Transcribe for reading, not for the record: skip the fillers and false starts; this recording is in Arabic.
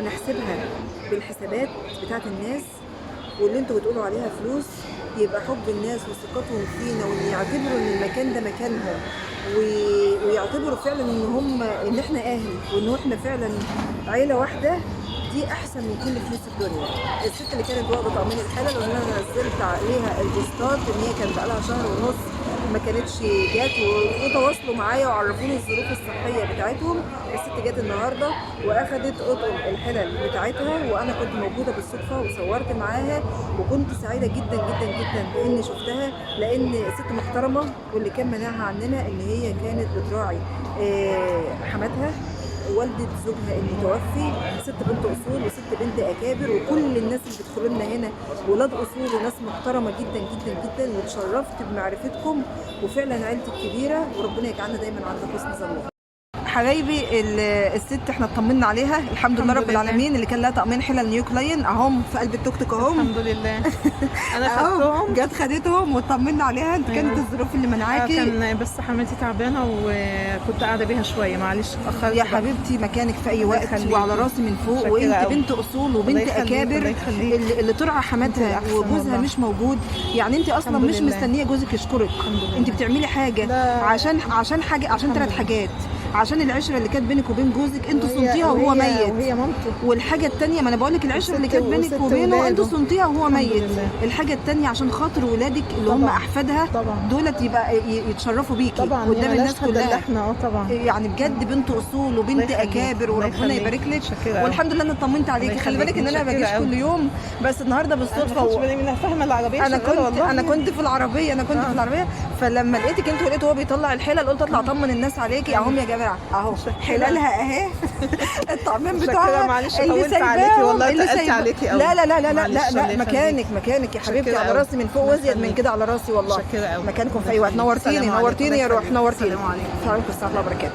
هنحسبها بالحسابات بتاعت الناس واللي انتوا بتقولوا عليها فلوس، يبقى حب الناس وثقتهم فينا وان يعتبروا ان المكان ده مكانهم ويعتبروا فعلا ان احنا اهل وان احنا فعلا عيله واحده. دي احسن من كل فلوس الدنيا. الست اللي كانت واخده تأمين الحلل واللي انا نزلت عليها البوستات ان هي كان بقالها شهر ونص ما كانتش جات وتواصلوا معايا وعرفوني الظروف الصحيه بتاعتهم. الست جات النهارده واخدت اطقم الحلل بتاعتها وانا كنت موجوده بالصدفه وصورت معاها، وكنت سعيده جدا جدا جدا باني شفتها، لان ست محترمه واللي كان منعها عننا ان هي كانت بتراعي حماتها والدة زوجها المتوفي، ست بنت اصول وست بنت اكابر، وكل الناس اللي بيدخلوا لنا هنا ولاد اصول وناس محترمه جدا جدا جدا، واتشرفت بمعرفتكم وفعلا عيلتي الكبيره وربنا يجعلنا دايما عند حسن ظنكم. حبايبي الست احنا اطمنا عليها الحمد لله رب العالمين، اللي كان لها طقمين حلل نيو كلاين اهم في قلب التوك توك اهم الحمد لله. انا خدتهم، جت خدتهم واطمنا عليها. انت كانت الظروف اللي منعاكي؟ كان بس حماتي تعبانه وكنت قاعده بيها شويه، معلش اتاخرت. يا حبيبتي مكانك في اي وقت وعلى راسي من فوق، وانت بنت اصول وبنت اكابر اللي ترعى حماتها وجوزها مش موجود. يعني انت اصلا مش مستنيه جوزك يشكرك، انت بتعملي حاجه عشان حاجه، عشان 3 حاجات: عشان العشره اللي كانت بينك وبين جوزك انتوا صنتيها وهو ميت، وهي مامته. والحاجه الثانيه ما انا بقول لك العشره اللي كانت بينك وبينه انتوا صنتيها وهو ميت. الحاجه الثانيه عشان خاطر ولادك اللي هم احفادها دولت يبقى يتشرفوا بيكي قدام الناس كلها. طبعا يعني بجد بنت اصول وبنت اكابر وربنا يبارك لك. والحمد لله انا اطمنت عليكي. خلي بالك ان انا ما باجيش كل يوم، بس النهارده بالصدفه انا فاهمه العربيه. انا كنت في العربيه في العربيه، فلما لقيتك انت ولقيته هو بيطلع الحلل قلت اطلع اطمن الناس عليكي اهم يا جماعه اهو حلالها اهي الطعمين بتوعها. معلش طولت عليكي والله، تقلت عليكي قوي. لا لا لا لا لا لا مكانك يا حبيبتي على راسي من فوق وازيد من كده على راسي والله. مكانكم في اي وقت. نورتيني يا روح، نورتيني. السلام عليكم ورحمه الله وبركاته.